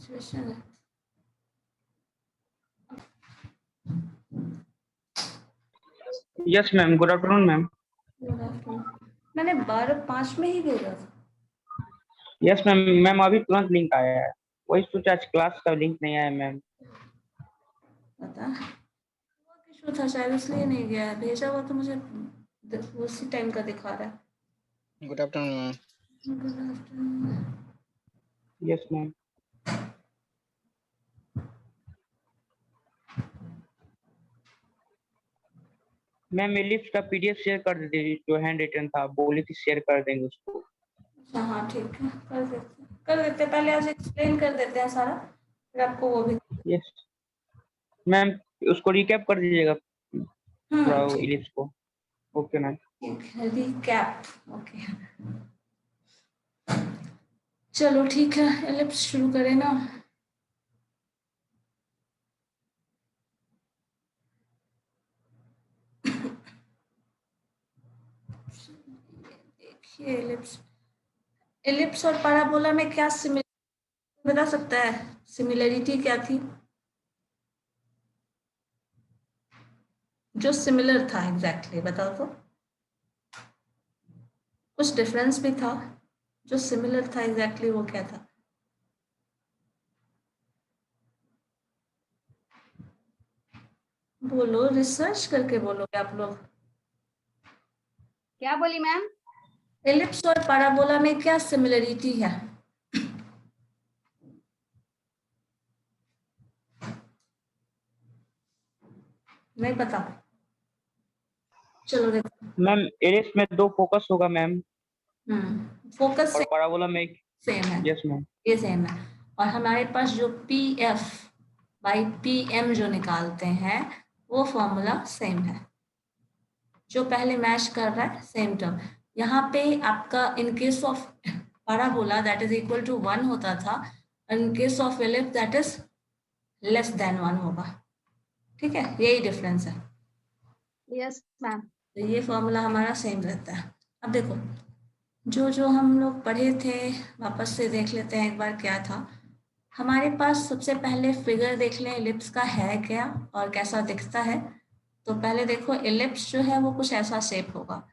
Situation है। Yes ma'am, good afternoon ma'am. Good afternoon. मैंने 12:05 में ही भेजा था। यस मैम, मैम अभी तुरंत लिंक आया है, वही सोचा आज क्लास का लिंक नहीं आया मैम। पता इशू था शायद, इसलिए नहीं गया है। भेजा हुआ तो मुझे उसी टाइम का दिखा रहा है। Good afternoon ma'am. Good afternoon. Yes ma'am. Ma'am ellipse का पीडीएफ शेयर कर दीजिए, जो हैंड रिटन था, बोली थी शेयर कर देंगे उसको। अच्छा हाँ ठीक है, कर देते पहले आज एक्सप्लेन कर देते हैं सारा, फिर आपको वो भी। यस मैम, उसको रिकैप कर दीजिएगा थोड़ा ठीक एलिप्स को। Okay ma'am. ठीक है, रिकैप। ओके चलो ठीक है, एलिप्स शुरू करें ना। देखिए एलिप्स और पैराबोला में क्या सिमिलरिटी बता सकता है? सिमिलरिटी क्या थी जो सिमिलर था? एग्जैक्टली बताओ तो। कुछ डिफरेंस भी था जो सिमिलर था, एग्जैक्टली वो क्या था? बोलो, रिसर्च करके बोलोगे आप लोग। क्या बोली मैम? एलिप्स और पैराबोला में क्या सिमिलरिटी है? नहीं पता? चलो देखो। मैम एलिप्स में 2 फोकस होगा मैम, फोकस और पैराबोला में सेम है। Yes ma'am. ये सेम है। और हमारे पास जो PF बाई PM जो निकालते हैं वो फॉर्मूला सेम है, जो पहले मैच कर रहा है सेम टर्म। यहाँ पे आपका in case of parabola that is equal to 1 होता था, in case of ellipse that is less than 1 होगा। ठीक है, यही डिफरेंस है। Yes ma'am. तो ये फॉर्मूला हमारा सेम रहता है। अब देखो जो हम लोग पढ़े थे वापस से देख लेते हैं एक बार क्या था हमारे पास। सबसे पहले फिगर देख लें एलिप्स का है क्या और कैसा दिखता है। तो पहले देखो एलिप्स जो है वो कुछ ऐसा शेप होगा,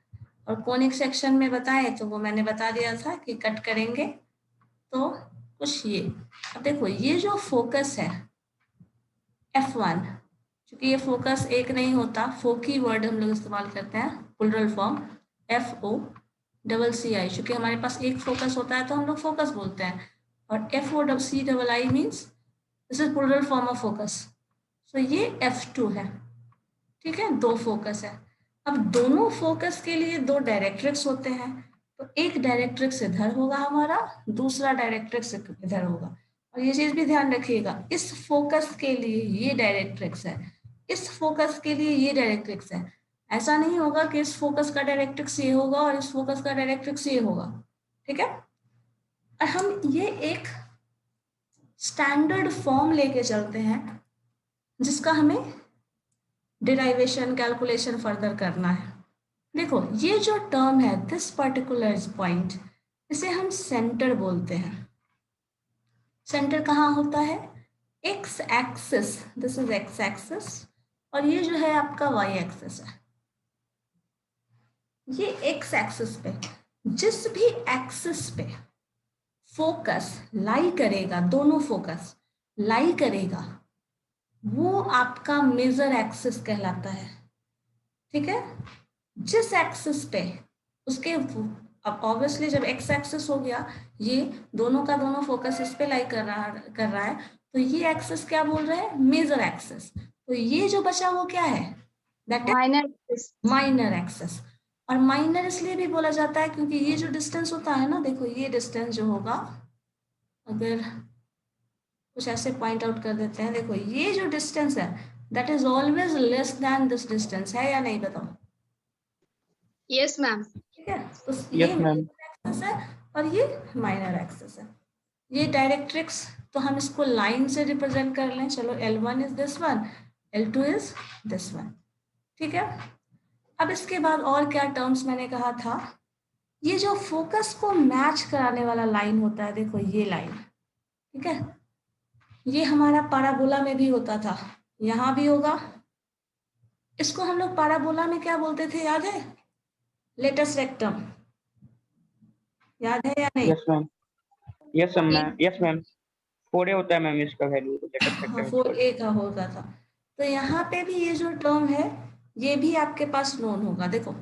और कोनिक सेक्शन में बताएं तो वो मैंने बता दिया था कि कट करेंगे तो कुछ ये। अब देखो ये जो फोकस है F1, क्योंकि ये फोकस एक नहीं होता, फोकी वर्ड हम लोग इस्तेमाल करते हैं, प्लुरल फॉर्म FOCCI। क्योंकि हमारे पास एक फोकस होता है तो हम लोग फोकस बोलते हैं, और FOCCI means this is plural form of focus. So ये F2 है। ठीक है, 2 फोकस है। अब दोनों फोकस के लिए 2 डायरेक्ट्रिक्स होते हैं, तो एक डायरेक्ट्रिक्स इधर होगा हमारा, दूसरा डायरेक्ट्रिक्स इधर होगा। और ये चीज भी ध्यान रखिएगा, इस फोकस के लिए ये डायरेक्ट्रिक्स है, इस फोकस के लिए ये डायरेक्ट्रिक्स है। ऐसा नहीं होगा कि इस फोकस का डायरेक्ट्रिक्स ये होगा और इस फोकस का डायरेक्ट्रिक्स ये होगा। ठीक है, और हम ये एक स्टैंडर्ड फॉर्म लेके चलते हैं जिसका हमें डिराइवेशन कैलकुलेशन फर्दर करना है। देखो ये जो टर्म है दिस पर्टिकुलर पॉइंट, इसे हम सेंटर बोलते हैं। सेंटर कहाँ होता है? X axis, this is x axis, और ये जो है आपका वाई एक्सिस है। ये एक्स एक्सिस पे जिस भी एक्सिस पे फोकस लाई करेगा, दोनों फोकस लाई करेगा, वो आपका मेजर एक्सिस कहलाता है। ठीक है, जिस एक्सिस पे उसके, अब ऑब्वियसली जब एक्स एक्सिस हो गया, ये दोनों का दोनों फोकस इस पे लाई कर रहा है, तो ये एक्सिस क्या बोल रहे हैं? Major axis. तो ये जो बचा वो क्या है? That is minor axis. और माइनर इसलिए भी बोला जाता है क्योंकि ये जो डिस्टेंस होता है ना, देखो ये डिस्टेंस जो होगा, अगर कुछ ऐसे पॉइंट आउट कर देते हैं, देखो ये जो डिस्टेंस है that is always less than this distance, है या नहीं बताओ? Yes ma'am. ठीक है, तो ये यस मैम। एक्सिस है और ये माइनर एक्सिस है। ये डायरेक्ट्रिक्स, तो हम इसको लाइन से रिप्रेजेंट कर लें। चलो L1 is this one, L2 is this one. ठीक है, अब इसके बाद और क्या टर्म्स मैंने कहा था? ये जो फोकस को मैच कराने वाला लाइन होता है, देखो ये लाइन, ठीक है, ये हमारा पाराबोला में भी होता था, यहाँ भी होगा। इसको हम लोग पाराबोला में क्या बोलते थे याद है? लेटस रेक्टम, याद है या नहीं? Yes ma'am, yes ma'am, yes ma'am. 4a होता है मैम इसका वैल्यू, लेटेस्ट हाँ, सेक्टर 4a का होता था। तो यहाँ पे भी ये जो टर्म है ये भी आपके पास नोन होगा। देखो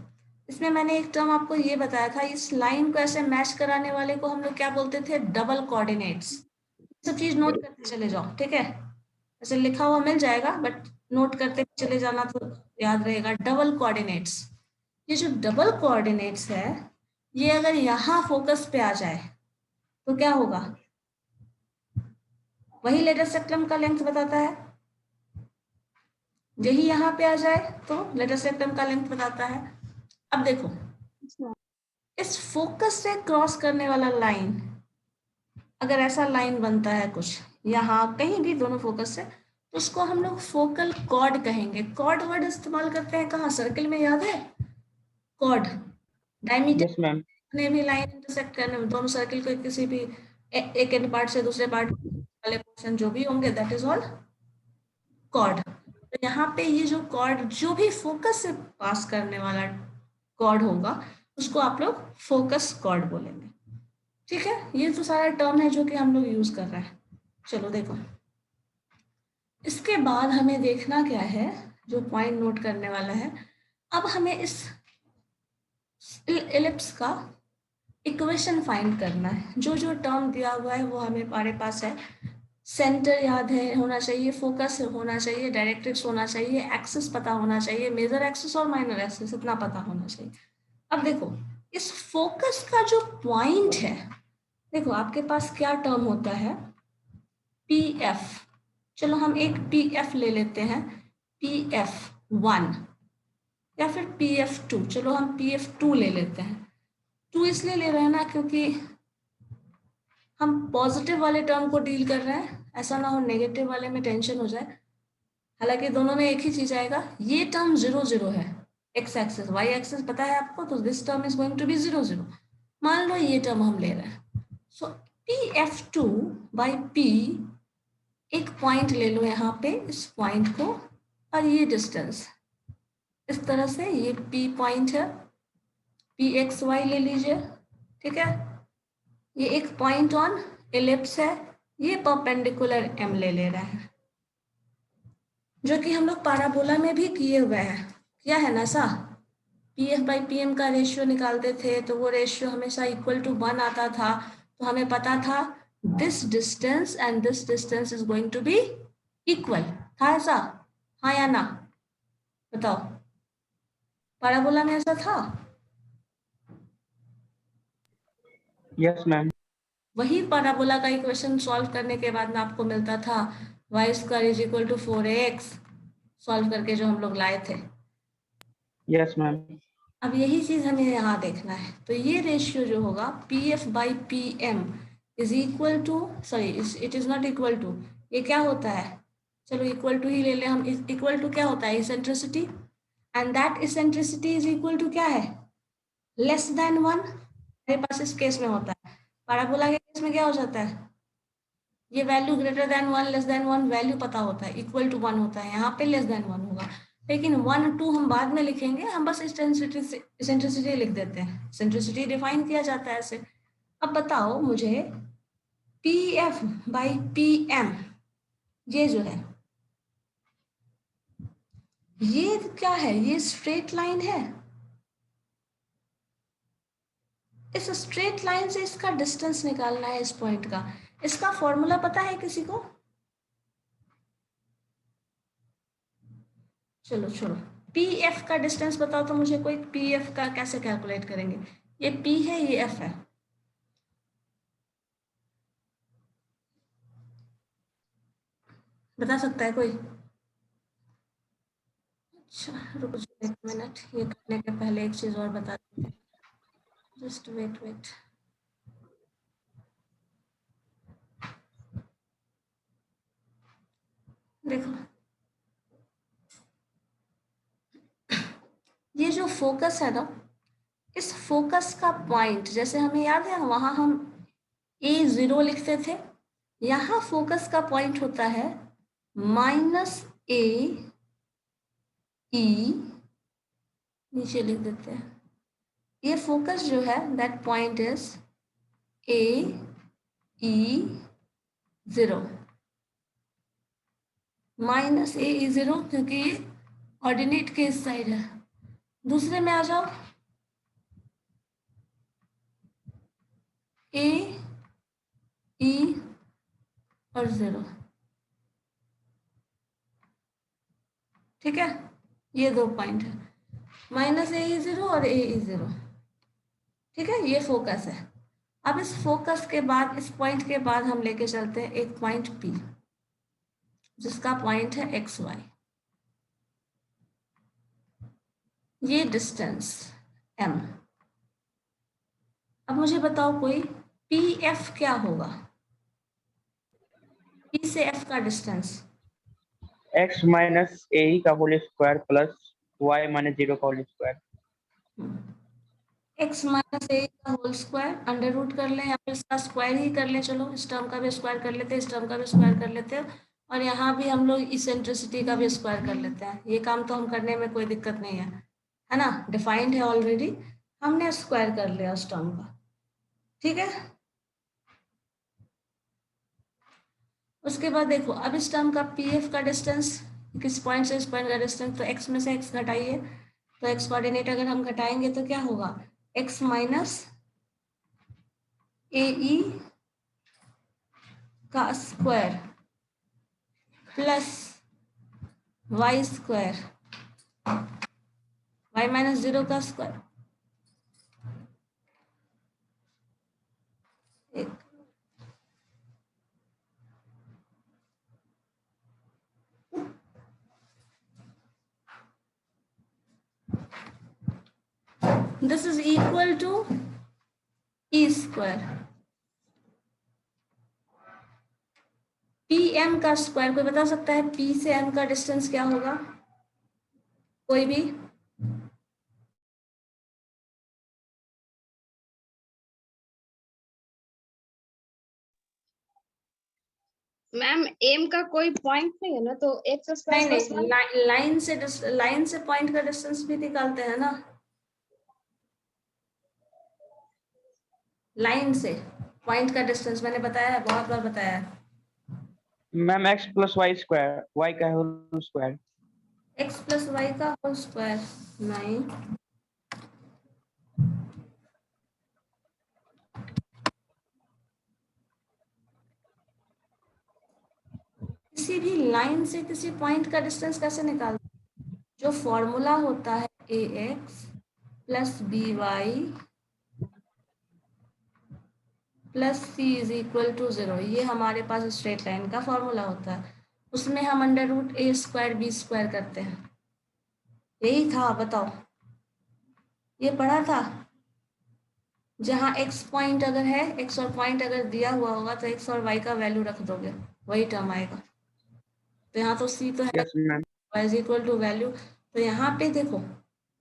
इसमें मैंने एक टर्म आपको ये बताया था, इस लाइन को ऐसे मैच कराने वाले को हम लोग क्या बोलते थे? Double coordinates. सब चीज नोट करते चले जाओ, ठीक है? ऐसे लिखा हुआ मिल जाएगा बट नोट करते चले जाना तो याद रहेगा। डबल कोऑर्डिनेट्स, ये जो डबल कोऑर्डिनेट्स है ये अगर यहाँ फोकस पे आ जाए तो क्या होगा? वही लेटेस्ट सेक्टम का लेंथ बताता है। यही यहाँ पे आ जाए तो लेटेस्ट सेक्टम का लेंथ बताता है। अब देखो इस फोकस से क्रॉस करने वाला लाइन, अगर ऐसा लाइन बनता है कुछ यहाँ कहीं भी दोनों फोकस से, तो उसको हम लोग फोकल कॉर्ड कहेंगे। कॉर्ड वर्ड इस्तेमाल करते हैं कहाँ? सर्किल में, याद है? कॉर्ड, डायमीटर यस मैम, ने भी लाइन इंटरसेक्ट करने में, दोनों सर्किल के किसी भी एक एंड पार्ट से दूसरे पार्ट वाले पोर्शन जो भी होंगे दैट इज ऑल कॉर्ड। तो यहाँ पे ये जो कॉर्ड जो भी फोकस से पास करने वाला कॉर्ड होगा उसको आप लोग फोकस कॉर्ड बोलेंगे, ठीक है? ये तो सारा टर्म है जो कि हम लोग यूज कर रहे हैं। चलो देखो इसके बाद हमें देखना क्या है, जो पॉइंट नोट करने वाला है। अब हमें इस एलिप्स का इक्वेशन फाइंड करना है। जो जो टर्म दिया हुआ है वो हमारे पास है। सेंटर याद है होना चाहिए, फोकस होना चाहिए, डायरेक्ट्रिक्स होना चाहिए, एक्सिस पता होना चाहिए, मेजर एक्सिस और माइनर एक्सिस इतना पता होना चाहिए। अब देखो इस फोकस का जो पॉइंट है, देखो आपके पास क्या टर्म होता है? P F. चलो हम एक पी एफ ले लेते हैं, PF1 या फिर PF2। चलो हम PF2 ले लेते हैं। 2 इसलिए ले रहे हैं ना क्योंकि हम पॉजिटिव वाले टर्म को डील कर रहे हैं, ऐसा ना हो नेगेटिव वाले में टेंशन हो जाए। हालांकि दोनों में एक ही चीज आएगा। ये टर्म 0 0 है, एक्स एक्सिस, वाई एक्सिस पता है आपको, तो this term is going to be 0 0। मान लो ये टर्म हम ले रहे हैं, सो PF2 बाई P, एक पॉइंट ले लो यहाँ पे, इस पॉइंट को, और ये डिस्टेंस इस तरह से, ये P पॉइंट है, PXY ले लीजिए, ठीक है? ये एक पॉइंट ऑन एलिप्स है, ये परपेंडिकुलर M ले रहा है, जो कि हम लोग पाराबोला में भी किए हुए हैं। किया है ना सा? PF बाई PM का रेशियो निकालते थे तो वो रेशियो हमेशा इक्वल टू 1 आता था। तो हमें पता था this distance and this distance is going to be equal. था ऐसा? हाँ या ना? बताओ, पाराबोला में ऐसा था? Yes ma'am. वही पाराबोला का इक्वेशन सॉल्व करने के बाद में आपको मिलता था y square is equal to 4ax, solve करके जो हम लोग लाए थे। Yes ma'am. अब यही चीज हमें यहाँ देखना है। तो ये रेशियो जो होगा PF by PM is equal to, sorry it is not equal to, ये क्या होता है? चलो इक्वल टू ही ले लें हम। इक्वल टू क्या होता है? Eccentricity, and that eccentricity is equal to क्या है? Less than 1। हमारे पास इस केस में होता है, पाराबोला के केस में क्या हो जाता है? ये value greater than 1 less than 1 value पता होता है, इक्वल टू 1 होता है, यहाँ पे लेस देन 1 होगा। लेकिन 1 2 हम बाद में लिखेंगे, हम बस इसेंट्रिसिटी लिख देते हैं। इसेंट्रिसिटी डिफाइन किया जाता है ऐसे। अब बताओ मुझे PF बाई PM, ये जो है ये क्या है? ये स्ट्रेट लाइन है। इस स्ट्रेट लाइन से इसका डिस्टेंस निकालना है इस पॉइंट का। इसका फॉर्मूला पता है किसी को? चलो छोड़ो, PF का डिस्टेंस बताओ तो मुझे कोई। PF का कैसे कैलकुलेट करेंगे? ये P है, ये F है। बता सकता है कोई? अच्छा रुको एक मिनट, ये करने के पहले एक चीज और बता देते हैं। Just wait wait. देखो ये जो फोकस है ना, इस फोकस का पॉइंट, जैसे हमें याद है वहां हम A0 लिखते थे, यहाँ फोकस का पॉइंट होता है -AE, नीचे लिख देते हैं, ये फोकस जो है that point is AE0, -AE0 क्योंकि ये ऑर्डिनेट के इस साइड है। दूसरे में आ जाओ, AE और 0, ठीक है, ये दो पॉइंट है, -AE0 और AE0, ठीक है, ये फोकस है। अब इस फोकस के बाद, इस पॉइंट के बाद हम लेके चलते हैं एक पॉइंट P, जिसका पॉइंट है XY, ये डिस्टेंस M। अब मुझे बताओ कोई PF क्या होगा, P से F का डिस्टेंस, x माइनस ए का whole square plus y minus 0 का होल स्क्वायर। x - a का होल स्क्वायर, अंडर रूट कर लें या फिर इसका स्क्वायर ही कर लें, चलो इस टर्म का भी स्क्वायर कर लेते हैं, इस टर्म का भी स्क्वायर कर लेते हैं, और यहाँ भी हम लोग इसेंट्रिसिटी का भी स्क्वायर कर लेते हैं। ये काम तो हम करने में कोई दिक्कत नहीं है ना, डिफाइंड है ऑलरेडी, हमने स्क्वायर कर लिया उस टर्म का, ठीक है। उसके बाद देखो, अब इस टर्म का PF का डिस्टेंस, किस पॉइंट से इस पॉइंट का डिस्टेंस, तो x में से x घटाइए, तो x कोऑर्डिनेट अगर हम घटाएंगे तो क्या होगा, x माइनस AE का square plus y square, y minus 0 का square, this is equal to E square, PM का स्क्वायर, कोई बता सकता है P से M का डिस्टेंस क्या होगा, कोई भी? मैम एम का कोई पॉइंट नहीं है ना, तो x स्क्वायर प्लस नहीं, लाइन से पॉइंट का डिस्टेंस भी निकालते हैं ना, लाइन से पॉइंट का डिस्टेंस मैंने बताया है, बहुत बार बताया है। Ma'am x plus Y square, y का whole square. x plus y का होल स्क्वायर, नहीं, किसी भी लाइन से किसी पॉइंट का डिस्टेंस कैसे निकालते हैं? जो फॉर्मूला होता है ax plus by plus c is equal to 0, ये हमारे पास स्ट्रेट लाइन का फॉर्मूला होता है, उसमें हम under root a square b square करते हैं, यही था, बताओ, ये पढ़ा था। जहाँ x पॉइंट अगर है, x और पॉइंट अगर दिया हुआ होगा तो x और y का वैल्यू रख दोगे, वही टर्म आएगा। तो यहाँ तो c तो है, yes ma'am. y is equal to value, तो यहाँ पे देखो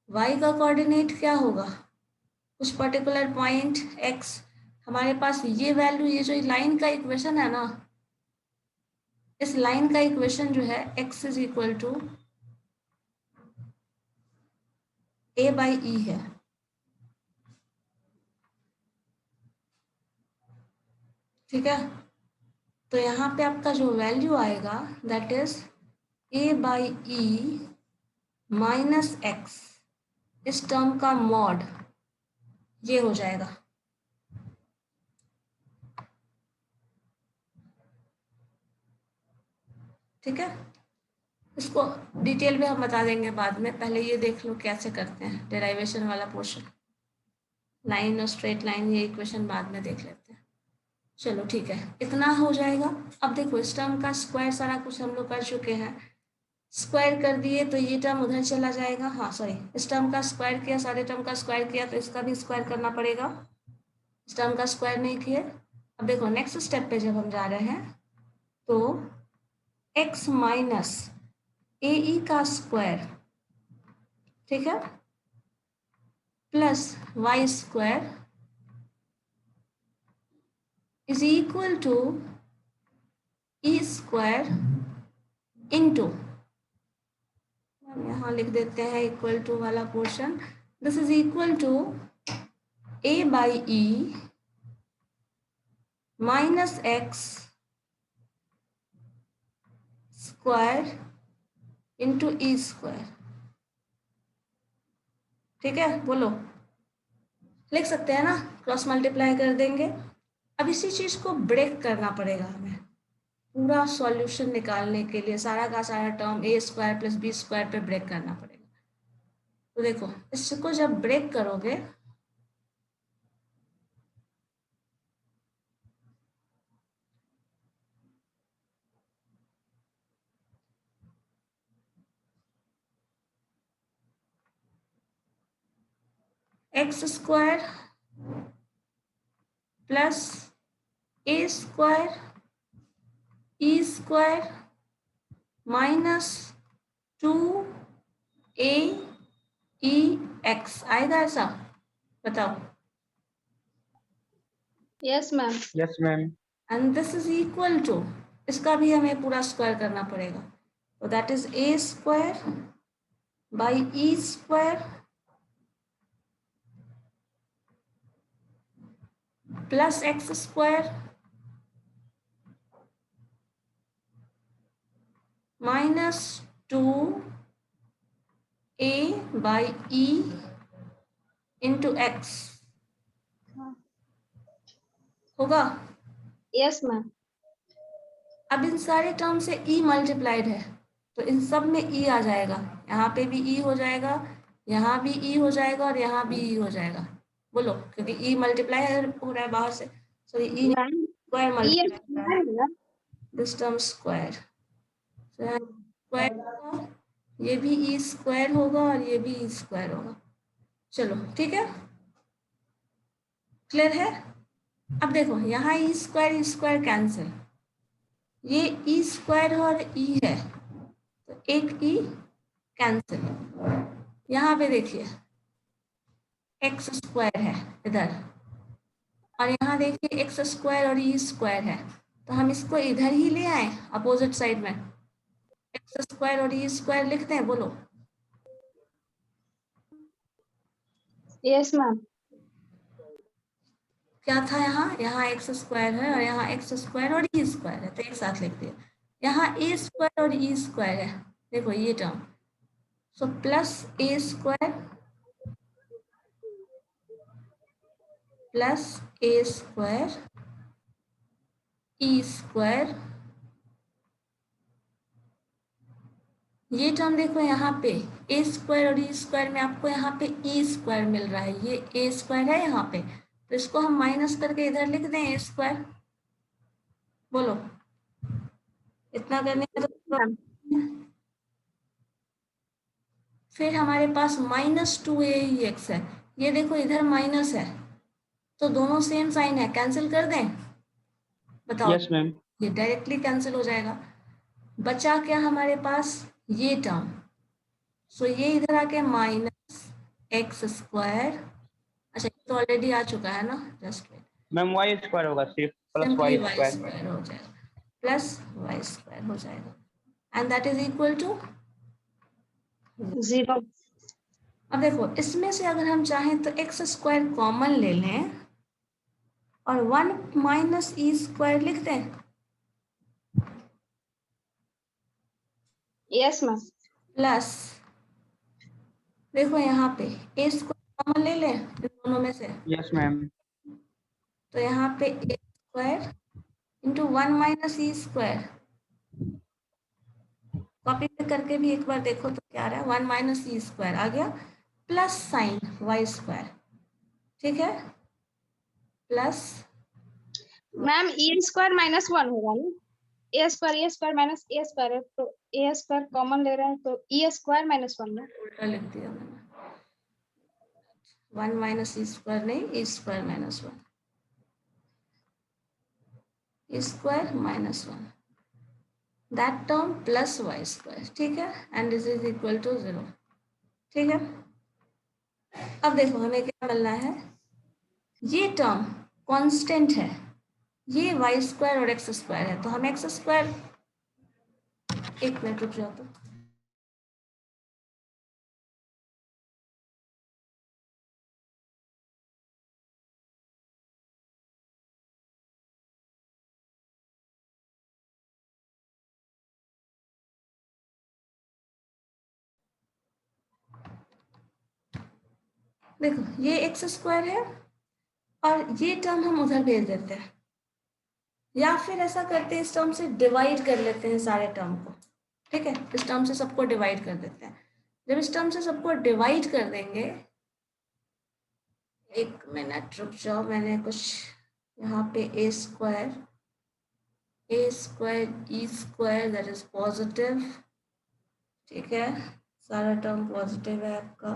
y का कोऑर्डिनेट क्या होगा, कुछ पर्टिकुलर पॉइंट x, हमारे पास ये वैल्यू, ये जो लाइन का इक्वेशन है ना, इस लाइन का इक्वेशन जो है x is equal to a/e है, ठीक है। तो यहाँ पे आपका जो वैल्यू आएगा that is a/e minus x, इस टर्म का मॉड, ये हो जाएगा, ठीक है। इसको डिटेल में हम बता देंगे बाद में, पहले ये देख लो कैसे करते हैं डेराइवेशन वाला पोर्शन, लाइन और स्ट्रेट लाइन, ये इक्वेशन बाद में देख लेते हैं। चलो ठीक है, इतना हो जाएगा। अब देखो इस टर्म का स्क्वायर सारा कुछ हम लोग कर चुके हैं, स्क्वायर कर दिए तो ये टर्म उधर चला जाएगा, हाँ सॉरी, इस टर्म का स्क्वायर किया, सारे टर्म का स्क्वायर किया, तो इसका भी स्क्वायर करना पड़ेगा, इस टर्म का स्क्वायर नहीं किए। अब देखो नेक्स्ट स्टेप पे जब हम जा रहे हैं तो x माइनस AE का स्क्वायर, ठीक है, plus y square is equal to square into, यहाँ लिख देते हैं इक्वल टू वाला portion, this is equal to a by e minus x square into e square. ठीक है, बोलो, लिख सकते हैं ना, क्रॉस मल्टीप्लाई कर देंगे। अब इसी चीज को ब्रेक करना पड़ेगा हमें पूरा सॉल्यूशन निकालने के लिए, सारा का सारा term a square plus b square पे ब्रेक करना पड़ेगा। तो देखो इसको जब ब्रेक करोगे x square plus a square E square minus 2 a e x आएगा ऐसा, बताओ। Yes ma'am. Yes ma'am. And this is equal to, इसका भी हमें पूरा स्क्वायर करना पड़ेगा, तो that is a square by e square plus x square minus 2a by e into x होगा। Yes ma'am. अब इन सारे टर्म से e मल्टीप्लाइड है, तो इन सब में e आ जाएगा, यहाँ पे भी e हो जाएगा, यहाँ भी e हो जाएगा और यहाँ भी e हो जाएगा। बोलो, क्योंकि e मल्टीप्लाई हो रहा है बाहर से, sorry e ma'am square multiply, ये दिस टर्म स्क्वायर, स्क्वायर होगा, ये भी e स्क्वायर होगा और ये भी e स्क्वायर होगा। चलो ठीक है, क्लियर है। अब देखो यहाँ e स्क्वायर कैंसिल, ये e स्क्वायर और e है तो एक e कैंसिल, यहाँ पे देखिए एक्स स्क्वायर है इधर और यहाँ देखिए एक्स स्क्वायर और e स्क्वायर है, तो हम इसको इधर ही ले आए अपोजिट साइड में, एक्स स्क्वायर और e स्क्वायर लिखते हैं, बोलो। Yes ma'am. क्या था यहाँ एक्स स्क्वायर है और यहाँ एक्स स्क्वायर और ई स्क्वायर है, तो एक साथ लिख दिया। यहाँ ए स्क्वायर और ई स्क्वायर है, देखो ये term, so plus a square plus a square E square, ये टर्म देखो यहाँ पे ए स्क्वायर और ई स्क्वायर में आपको यहाँ पे ई स्क्वायर मिल रहा है, ये ए स्क्वायर है यहाँ पे, तो इसको हम माइनस करके इधर लिख दें ए स्क्वायर। बोलो, इतना करने का तो फिर हमारे पास -2ax है, ये देखो इधर माइनस है, तो दोनों सेम साइन है, कैंसिल कर दें, बताओ। Yes ma'am. ये डायरेक्टली कैंसिल हो जाएगा, बचा क्या हमारे पास ये टर्म, सो ये इधर आके -x स्क्वायर, अच्छा ये तो ऑलरेडी आ चुका है ना, just wait, ma'am y square होगा सिर्फ, plus simply y y square. Square हो जाएगा, प्लस y स्क्वायर हो जाएगा, and that is equal to 0। अब देखो इसमें से अगर हम चाहें तो एक्स स्क्वायर कॉमन ले लें और 1 माइनस ई स्क्वायर लिख दें, यस मैम। प्लस देखो यहाँ पे ए स्क्वायर कॉमन ले लें इन दोनों में से, यस मैम। तो यहाँ पे A square into 1 minus E square, copy करके भी एक बार देखो तो क्या आ रहा है, 1 माइनस ई स्क्वायर आ गया, प्लस साइन वाई स्क्वायर, ठीक है, प्लस मैम ए स्क्वायर -1 होगा ना, ए स्क्वायर माइनस ए स्क्वायर है, तो ए स्क्वायर कॉमन ले रहे हैं तो ए स्क्वायर -1 ना, उल्टा लिख दिया मैंने, 1 माइनस ई स्क्वायर नहीं, E square -1, E square -1, that term plus Y square, ठीक है, and this is equal to 0, ठीक है। अब देखो हमें क्या मिलना है, ये टर्म कांस्टेंट है, ये वाई स्क्वायर और एक्स स्क्वायर है, तो हम एक्स स्क्वायर एक मिनट रुक जाओ तो। देखो ये एक्स स्क्वायर है और ये टर्म हम उधर भेज देते हैं, या फिर ऐसा करते हैं इस टर्म से डिवाइड कर लेते हैं सारे टर्म को। ठीक है, इस टर्म से सबको डिवाइड कर देते हैं। जब इस टर्म से सबको डिवाइड कर देंगे, एक मिनट रुक जाओ, मैंने कुछ यहाँ पे A square E square that is positive. ठीक है, सारा टर्म पॉजिटिव है आपका।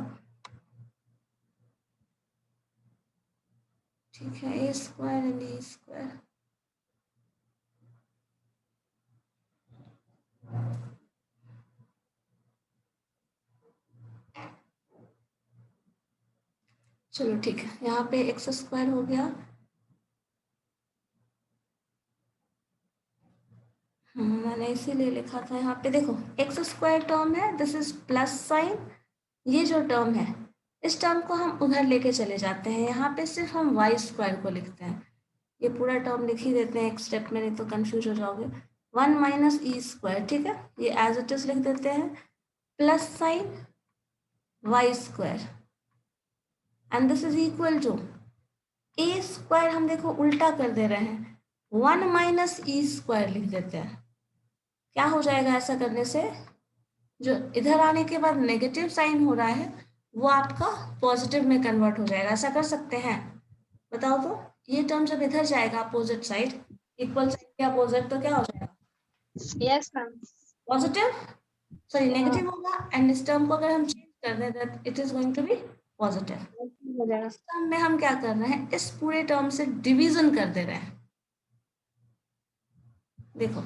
ठीक है, A square and E square. चलो ठीक है, यहाँ पे एक्स स्क्वायर हो गया। मैंने इसीलिए लिखा था यहाँ पे, देखो एक्स स्क्वायर टर्म है, दिस इज प्लस साइन। ये जो टर्म है इस टर्म को हम उधर लेके चले जाते हैं, यहाँ पे सिर्फ हम वाई स्क्वायर को लिखते हैं। ये पूरा टर्म लिख ही देते हैं एक स्टेप में, नहीं तो कंफ्यूज हो जाओगे। 1 माइनस ई स्क्वायर, ठीक है, ये एज इट इज लिख देते हैं, plus sign y square and this is equal to a square. हम देखो उल्टा कर दे रहे हैं, 1 माइनस ई स्क्वायर लिख देते हैं। क्या हो जाएगा ऐसा करने से, जो इधर आने के बाद नेगेटिव साइन हो रहा है वो आपका पॉजिटिव में कन्वर्ट हो जाएगा। ऐसा कर सकते हैं, बताओ तो। ये टर्म जब इधर जाएगा अपोजिट साइड, इक्वल साइड के अपोजिट, तो क्या हो जाएगा? Yes ma'am. Positive, sorry negative होगा। एंड इस टर्म को अगर हम चेंज कर दें that it is going to be positive. हो जाएगा। इस टर्म में हम क्या कर रहे हैं, इस पूरे टर्म से डिवीजन कर दे रहे हैं। देखो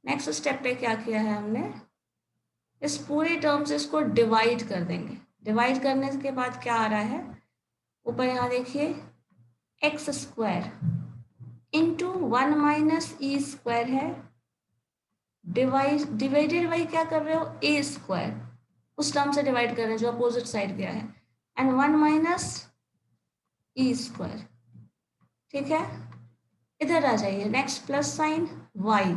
नेक्स्ट स्टेप पे क्या किया है हमने, इस पूरे टर्म से इसको डिवाइड कर देंगे। डिवाइड करने के बाद क्या आ रहा है, ऊपर यहाँ देखिए, x square into 1 minus E square है, डिवाइडेड बाई क्या कर रहे हो, ए स्क्वायर, उस टर्म से डिवाइड कर रहे हैं जो अपोजिट साइड गया है, एंड 1 माइनस ई स्क्वायर। ठीक है, इधर आ जाइए, next plus sign y,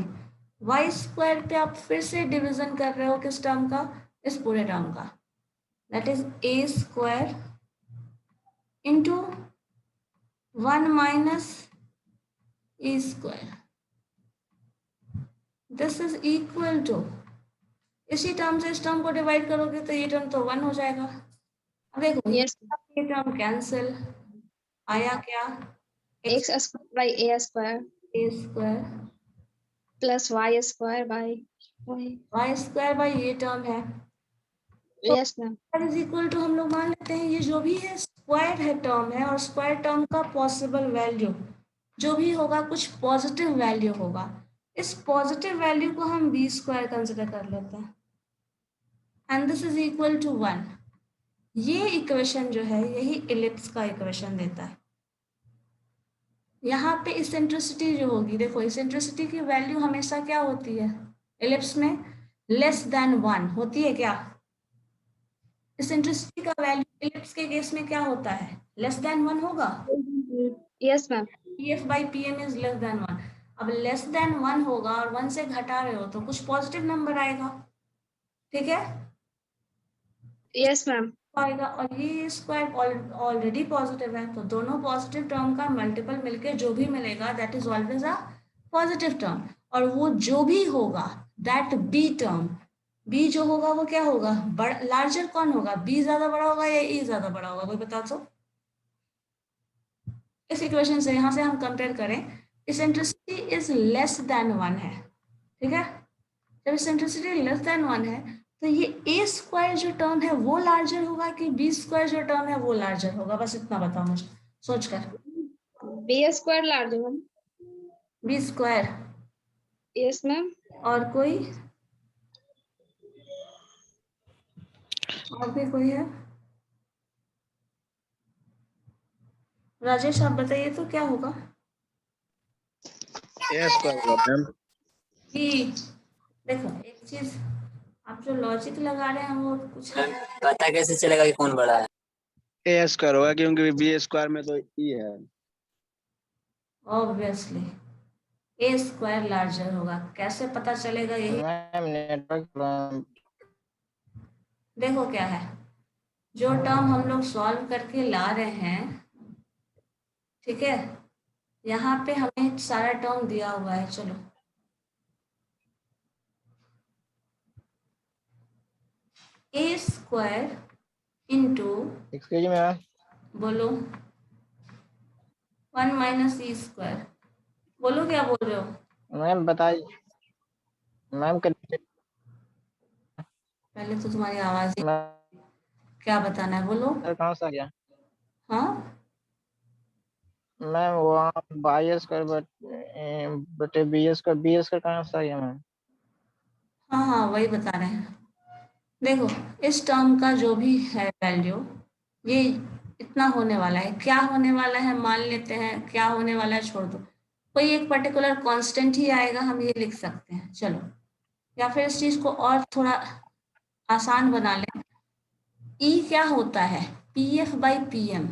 y square पे आप फिर से डिवीजन कर रहे हो किस टर्म का, इस पूरे टर्म का, that is a square into 1 minus E square, this is equal to, इसी टर्म से इस टर्म को डिवाइड करोगे तो ये टर्म तो 1 हो जाएगा। अब देखो यस। ये टर्म कैंसिल, आया क्या, x square by a square a square plus Y square by y square by ये टर्म है, yes ma'am. Is equal to, हम लोग मान लेते हैं ये जो भी है स्क्वायर है टर्म है, और स्क्वायर टर्म का पॉसिबल वैल्यू जो भी होगा कुछ पॉजिटिव वैल्यू होगा। इस पॉजिटिव वैल्यू को हम बी स्क्वायर कंसिडर कर लेते हैं and this is equal to 1। ये इक्वेशन जो है यही इलिप्स का इक्वेशन देता है। यहाँ पे इसेंट्रिसिटी जो होगी, देखो इसेंट्रिसिटी की वैल्यू हमेशा क्या होती है इलिप्स में, लेस देन 1 होती है क्या। इसेंट्रिसिटी का वैल्यू इलिप्स के केस में क्या होता है, लेस देन 1 होगा। Yes ma'am. PF by PM is less than 1। अब लेस देन 1 होगा और 1 से घटा रहे हो तो कुछ पॉजिटिव नंबर आएगा। ठीक है, यस मैम। आएगा, और ये स्क्वायर ऑलरेडी पॉजिटिव है, तो दोनों पॉजिटिव टर्म का मल्टीपल मिलके जो भी मिलेगा that is always a positive term. और वो जो भी होगा दैट बी टर्म, बी जो होगा वो क्या होगा, लार्जर कौन होगा, बी ज्यादा बड़ा होगा या ए ज्यादा बड़ा होगा, कोई बता दो। इस इक्वेशन से यहाँ से हम कंपेयर करें, इसेंट्रिसिटी इज लेस देन 1 है। ठीक है, जब इसेंट्रिसिटी लेस देन 1 है तो ये ए स्क्वायर जो टर्म है वो लार्जर होगा कि बी स्क्वायर जो टर्म है वो लार्जर होगा, बस इतना बताओ मुझे सोचकर। B square large ma'am. B square, yes ma'am. और कोई, और भी कोई है, राजेश आप बताइए तो क्या होगा। ए स्क्वायर होगा मैम। बी, देखो एक चीज, आप जो लॉजिक लगा रहे हैं वो कुछ मैम पता कैसे चलेगा कि कौन बड़ा है? ए स्क्वायर होगा क्योंकि बी स्क्वायर में तो ई है। ऑब्वियसली ए स्क्वायर लार्जर होगा, कैसे पता चलेगा यही? मैम नेटवर्क देखो क्या है, जो टर्म हम लोग सॉल्व करके ला रहे हैं, ठीक है, यहाँ पे हमें सारा टर्म दिया हुआ है। चलो A square into, excuse me ma'am, बोलो, 1 माइनस ई स्क्वायर, बोलो क्या बोल रहे हो? मैम बताइए मैम पहले तो तुम्हारी आवाज ही, मैम क्या बताना है बोलो। कहाँ से आ गया? हाँ मैम वहाँ बाई स्क्वायर बटे बी स्क्वायर कहाँ से आ गया मैम? हाँ हाँ वही बता रहे हैं। देखो इस टर्म का जो भी है वैल्यू, ये इतना होने वाला है, क्या होने वाला है मान लेते हैं, क्या होने वाला है छोड़ दो, कोई एक पर्टिकुलर कांस्टेंट ही आएगा, हम ये लिख सकते हैं। चलो, या फिर इस चीज को और थोड़ा आसान बना लें। ई क्या होता है? P F by P M,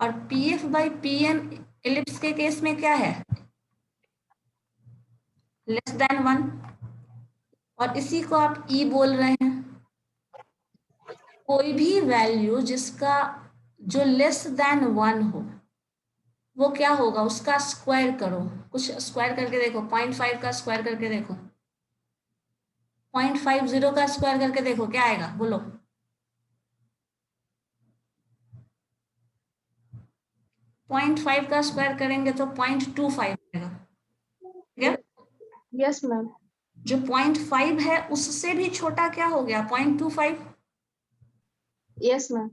और P F by P M ellipse के केस में क्या है? लेस देन 1, और इसी को आप ई बोल रहे हैं। कोई भी वैल्यू जिसका जो लेस देन 1 हो, वो क्या होगा? उसका स्क्वायर करो, कुछ स्क्वायर करके देखो, 0.5 का स्क्वायर करके देखो, 0.50 का स्क्वायर करके देखो, क्या आएगा बोलो? 0.5 का स्क्वायर करेंगे तो 0.25 आएगा, ठीक है? Yes ma'am. जो 0.5 है उससे भी छोटा क्या हो गया? 0.25 यस मैम।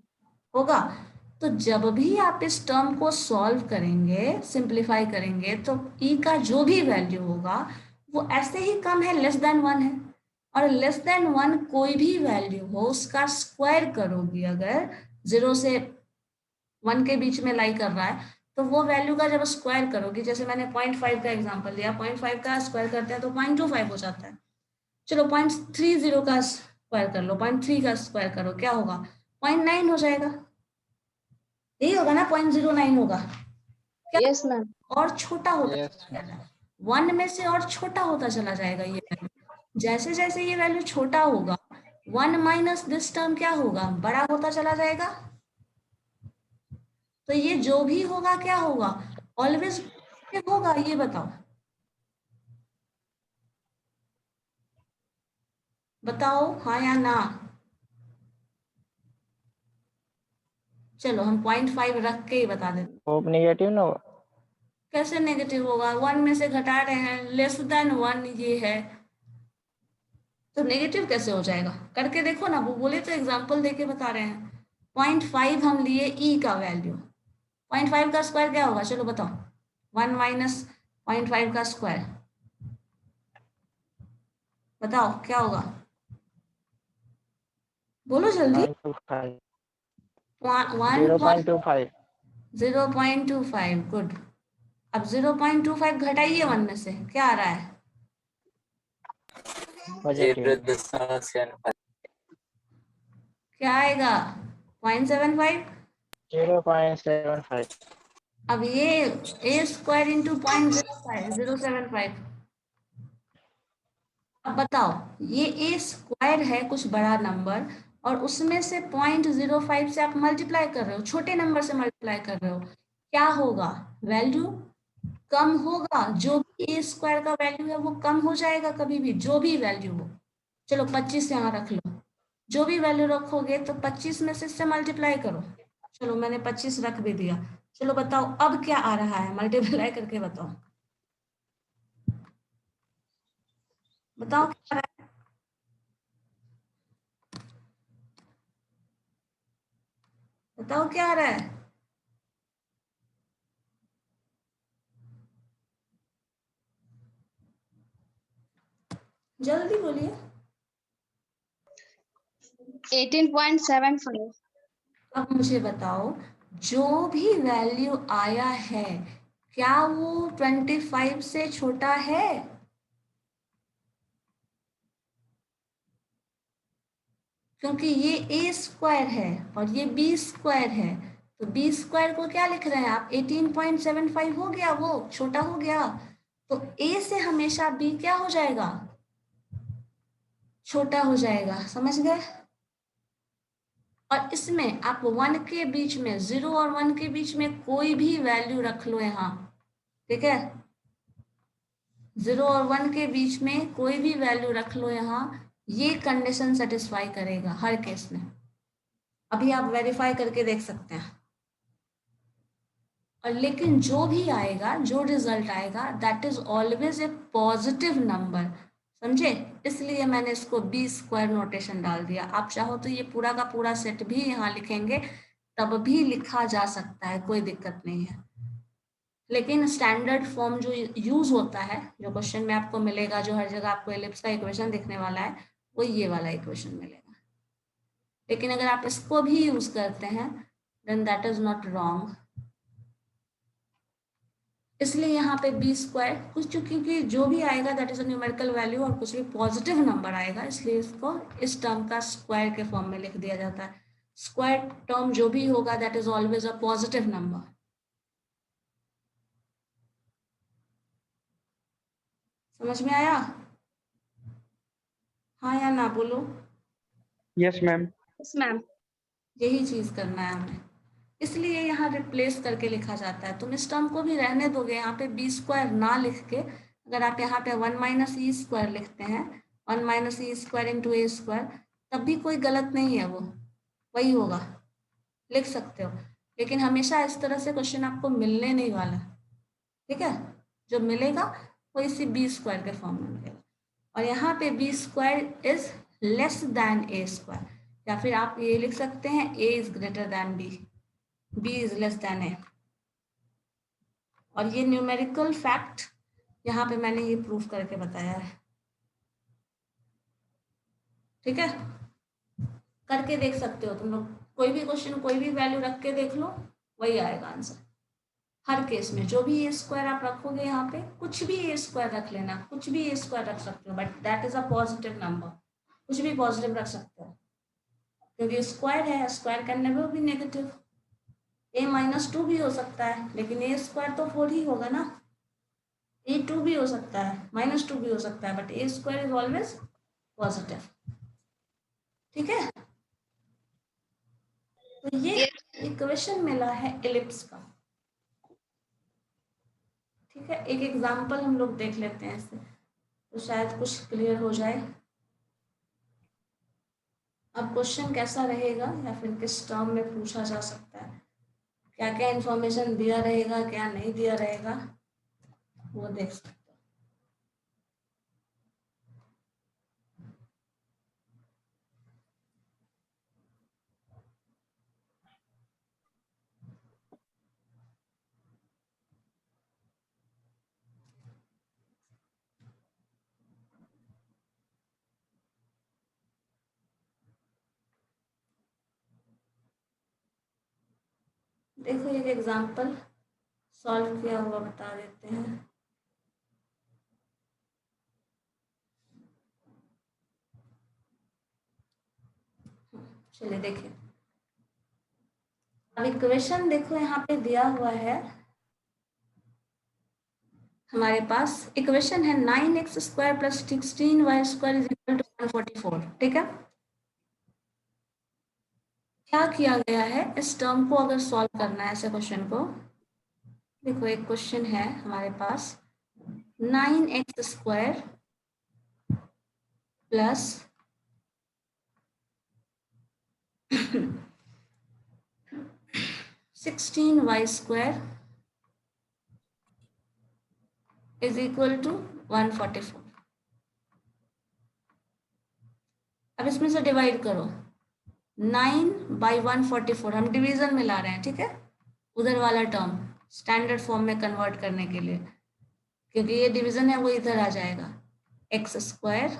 होगा। तो जब भी आप इस टर्म को सॉल्व करेंगे, सिंप्लीफाई करेंगे, तो ई का जो भी वैल्यू होगा वो ऐसे ही कम है, लेस देन 1 है, और लेस देन 1 कोई भी वैल्यू हो उसका स्क्वायर करोगी, अगर 0 से 1 के बीच में लाई कर रहा है, तो वो वैल्यू का जब स्क्वायर करोगी, जैसे मैंने 0.5 का एग्जांपल लिया, 0.5 का स्क्वायर करते हैं तो 0.25 हो जाता है। चलो 0.30 का स्क्वायर कर लो, 0.3 का स्क्वायर करो, क्या होगा? 0.9 हो जाएगा, यही होगा ना? 0.09 होगा क्या? Yes ma'am. और छोटा होता यस चला जाएगा, 1 में से और छोटा होता चला जाएगा ये वैल्यू। जैसे जैसे ये वैल्यू छोटा होगा, 1 माइनस दिस टर्म क्या होगा? बड़ा होता चला जाएगा। तो ये जो भी होगा क्या होगा? ऑलवेज होगा, ये बताओ, बताओ हाँ या ना। चलो हम 0.5 रख के ही बता देते। वो नेगेटिव ना हो? कैसे नेगेटिव होगा? 1 में से घटा रहे हैं, लेस देन 1 ये है, तो नेगेटिव कैसे हो जाएगा? करके देखो ना, वो बोले तो एग्जांपल देके बता रहे हैं। 0.5 हम लिए ई का वैल्यू, 0.5 का स्क्वायर क्या होगा? चलो बताओ, 1 माइनस 0.5 का स्क्वायर, बताओ क्या होगा? बोलो जल्दी। 0.25 1 0.25 0.25, गुड। अब 0.25 घटाइए 1 में से, क्या आ रहा है? पॉजिटिव 0.75 क्या आएगा? 0.75। 0.75 अब ये ए स्क्वायर इंटू 0.05 अब बताओ, ये ए स्क्वायर है कुछ बड़ा नंबर, और उसमें से 0.05 से आप मल्टीप्लाई कर रहे हो, छोटे नंबर से मल्टीप्लाई कर रहे हो, क्या होगा? वैल्यू कम होगा। जो भी ए स्क्वायर का वैल्यू है वो कम हो जाएगा कभी भी, जो भी वैल्यू हो। चलो 25 यहाँ रख लो, जो भी वैल्यू रखोगे तो 25 में से इससे मल्टीप्लाई करो। चलो मैंने 25 रख भी दिया। चलो बताओ अब क्या आ रहा है, मल्टीप्लाई करके बताओ, बताओ क्या आ रहा है? बताओ क्या आ रहा है? जल्दी बोलिए। 18.75। अब मुझे बताओ, जो भी वैल्यू आया है क्या वो 25 से छोटा है? क्योंकि ये ए स्क्वायर है और ये बी स्क्वायर है, तो बी स्क्वायर को क्या लिख रहे हैं आप, 18.75 हो गया, वो छोटा हो गया, तो ए से हमेशा बी क्या हो जाएगा, छोटा हो जाएगा, समझ गए। और इसमें आप 1 के बीच में, 0 और 1 के बीच में कोई भी वैल्यू रख लो यहाँ, ठीक है, 0 और 1 के बीच में कोई भी वैल्यू रख लो यहाँ, ये कंडीशन सेटिस्फाई करेगा हर केस में। अभी आप वेरीफाई करके देख सकते हैं। और लेकिन जो भी आएगा, जो रिजल्ट आएगा, that is always a positive number, समझे, इसलिए मैंने इसको बी स्क्वायर नोटेशन डाल दिया। आप चाहो तो ये पूरा का पूरा सेट भी यहाँ लिखेंगे, तब भी लिखा जा सकता है, कोई दिक्कत नहीं है। लेकिन स्टैंडर्ड फॉर्म जो यूज होता है, जो क्वेश्चन में आपको मिलेगा, जो हर जगह आपको एलिप्स का इक्वेशन दिखने वाला है, वो ये वाला इक्वेशन मिलेगा। लेकिन अगर आप इसको भी यूज करते हैं, then that is not wrong. इसलिए यहाँ पे बी स्क्वायर कुछ, क्योंकि जो भी आएगा that is a numerical value, और कुछ भी पॉजिटिव नंबर आएगा, इसलिए इसको इस टर्म का स्क्वायर के फॉर्म में लिख दिया जाता है। स्क्वायर टर्म जो भी होगा that is always a positive number. समझ में आया? हाँ या ना बोलो। Yes ma'am. Yes ma'am. यही चीज करना है हमें, इसलिए यहाँ रिप्लेस करके लिखा जाता है। तुम इस टर्म को भी रहने दोगे, यहाँ पे बी स्क्वायर ना लिख के अगर आप यहाँ पे 1 माइनस ई स्क्वायर लिखते हैं, 1 माइनस ई स्क्वायर इंटू ए स्क्वायर, तब भी कोई गलत नहीं है, वो वही होगा, लिख सकते हो। लेकिन हमेशा इस तरह से क्वेश्चन आपको मिलने नहीं वाला, ठीक है, जो मिलेगा वो इसी बी स्क्वायर के फॉर्म में मिलेगा। और यहाँ पे B square is less than A square, या फिर आप ये लिख सकते हैं A is greater than B, B is less than A. और ये न्यूमेरिकल फैक्ट यहाँ पे मैंने ये प्रूफ करके बताया है, ठीक है, करके देख सकते हो तुम लोग, कोई भी क्वेश्चन कोई भी वैल्यू रख के देख लो, वही आएगा आंसर हर केस में। जो भी ए स्क्वायर आप रखोगे यहाँ पे, कुछ भी ए स्क्वायर रख लेना, कुछ भी ए स्क्वायर रख सकते हो, but that is a positive number, कुछ भी पॉजिटिव रख सकते हो, क्योंकि स्क्वायर है, square can never be negative. A -2 भी हो सकता है, लेकिन ए स्क्वायर तो 4 ही होगा ना। A2 भी हो सकता है, -2 भी हो सकता है, but A square is always positive, ठीक है। तो ये इक्वेशन मिला है एलिप्स का, ठीक है। एक एग्जांपल हम लोग देख लेते हैं इससे, तो शायद कुछ क्लियर हो जाए। अब क्वेश्चन कैसा रहेगा या फिर किस टर्म में पूछा जा सकता है, क्या क्या इंफॉर्मेशन दिया रहेगा, क्या नहीं दिया रहेगा, वो देख सकते हो। देखो एक एग्जांपल सॉल्व किया हुआ बता देते हैं। चलिए देखिए, अब इक्वेशन देखो यहाँ पे दिया हुआ है हमारे पास, इक्वेशन है 9x² + 16y² = 144, ठीक है। क्या किया गया है, इस टर्म को अगर सॉल्व करना है ऐसे क्वेश्चन को, देखो एक क्वेश्चन है हमारे पास 9x² + 16y² = 144। अब इसमें से डिवाइड करो, 9/144, हम डिवीजन में ला रहे हैं, ठीक है, उधर वाला टर्म स्टैंडर्ड फॉर्म में कन्वर्ट करने के लिए, क्योंकि ये डिवीजन है वो इधर आ जाएगा, x²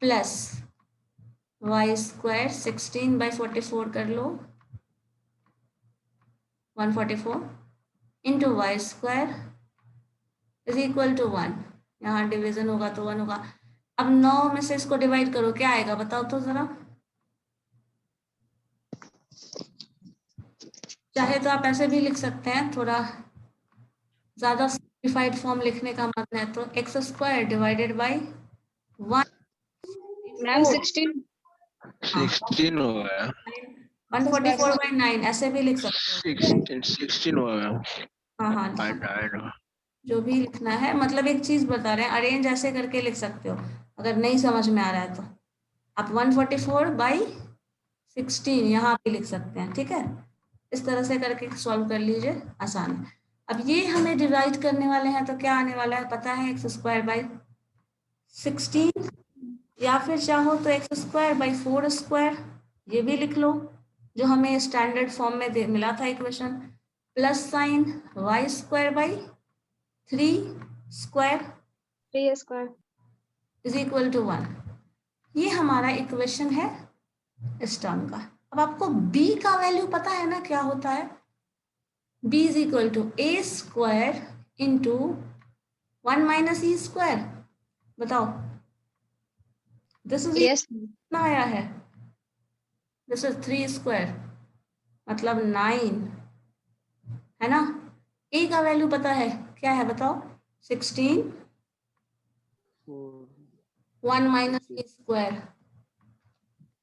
+ y² 16/44 कर लो, 144 इंटू y² = 1, यहाँ डिवीजन होगा तो 1 होगा। अब 9 में से इसको डिवाइड करो, क्या आएगा बताओ तो जरा, चाहे तो आप ऐसे भी लिख सकते हैं, थोड़ा ज्यादा सिंप्लीफाइड फॉर्म लिखने का मन है तो x square divided by 1 ma'am 16 16 हो गया 144/9 ऐसे भी लिख सकते हो। 16 हो गया हाँ हाँ, जो भी लिखना है, मतलब एक चीज बता रहे हैं, अरेंज ऐसे करके लिख सकते हो अगर नहीं समझ में आ रहा है तो। आप 144/16 यहाँ पे लिख सकते हैं, ठीक है। इस तरह से करके सॉल्व कर लीजिए, आसान है। अब ये हमें डिवाइड करने वाले हैं तो क्या आने वाला है पता है, x² / 16, या फिर चाहो तो x²/4² ये भी लिख लो, जो हमें स्टैंडर्ड फॉर्म में मिला था equation, plus sign y²/3² 3 square is equal to 1। ये हमारा इक्वेशन है इस टर्म का। अब आपको b का वैल्यू पता है ना क्या होता है, b is equal to a² into 1 - e²। बताओ, दिस इज यस कितना आया है, दिस इज 3² मतलब 9 है ना। a का वैल्यू पता है क्या है, बताओ, 16 1 - e²।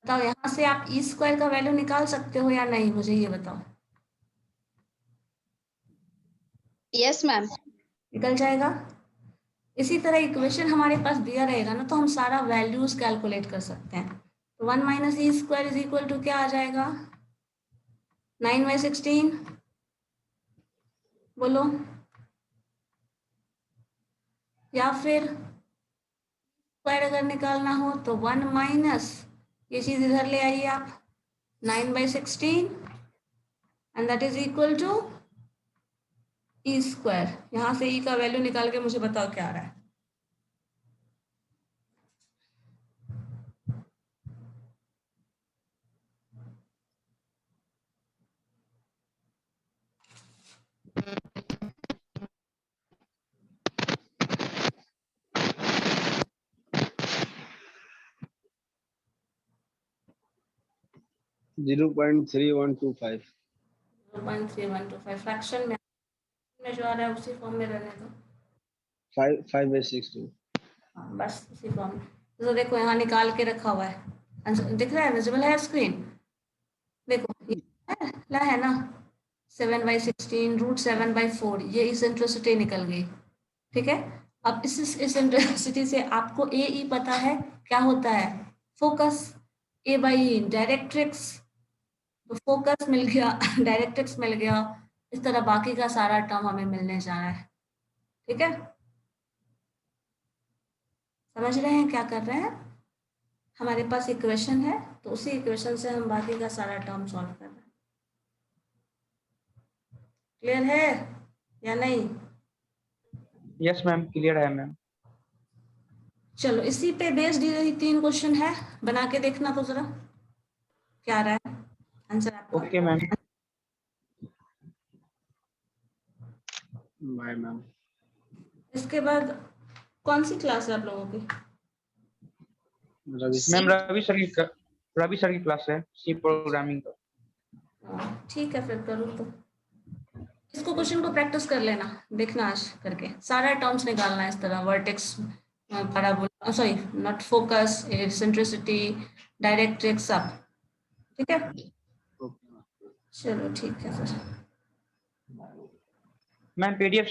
बताओ यहाँ से आप e² का वैल्यू निकाल सकते हो या नहीं, मुझे ये बताओ। यस मैम निकल जाएगा। इसी तरह इक्वेशन हमारे पास दिया रहेगा ना तो हम सारा वैल्यूज कैलकुलेट कर सकते हैं। तो 1 - e² इज इक्वल टू क्या आ जाएगा, 9/16। बोलो, या फिर स्क्वायर अगर निकालना हो तो 1 माइनस ये चीज इधर ले आइए आप, 9/16 and that is equal to e²। यहाँ से e का वैल्यू निकाल के मुझे बताओ क्या आ रहा है। जीरो 0.3125 0.3125 फ्रैक्शन में जो आ रहा है उसी फॉर्म में रहने दो। 5/16। हाँ, बस उसी फॉर्म में। तो देखो यहाँ निकाल के रखा हुआ है, आंसर दिख रहा है, विजिबल है स्क्रीन। देखो ये है ना 7/16 √7/4, ये इसेंट्रिसिटी निकल गई, ठीक है। अब इस इसेंट्रिसिटी से आपको ए ई पता है क्या होता है, फोकस, A/E डायरेक्ट्रिक्स, तो फोकस मिल गया डायरेक्ट्रिक्स मिल गया, इस तरह बाकी का सारा टर्म हमें मिलने जा रहा है, ठीक है। समझ रहे हैं क्या कर रहे हैं, हमारे पास इक्वेशन है तो उसी इक्वेशन से हम बाकी का सारा टर्म सॉल्व कर रहे हैं। क्लियर है या नहीं? यस मैम, क्लियर है मैम। चलो इसी पे बेस्ड ये 3 क्वेश्चन है, बना के देखना तो जरा क्या आ रहा है आंसर आपका। Okay ma'am. Bye ma'am. इसके बाद कौन सी क्लास है आप लोगों की? मैम रवि सर की क्लास है सी प्रोग्रामिंग का। ठीक है फिर करूँ तो इसको क्वेश्चन को प्रैक्टिस कर लेना, देखना आज करके सारा टर्म्स निकालना है इस तरह, vertex, parabola, sorry not focus, eccentricity, directrix, सब ठीक है। चलो ठीक है फिर। Ma'am PDF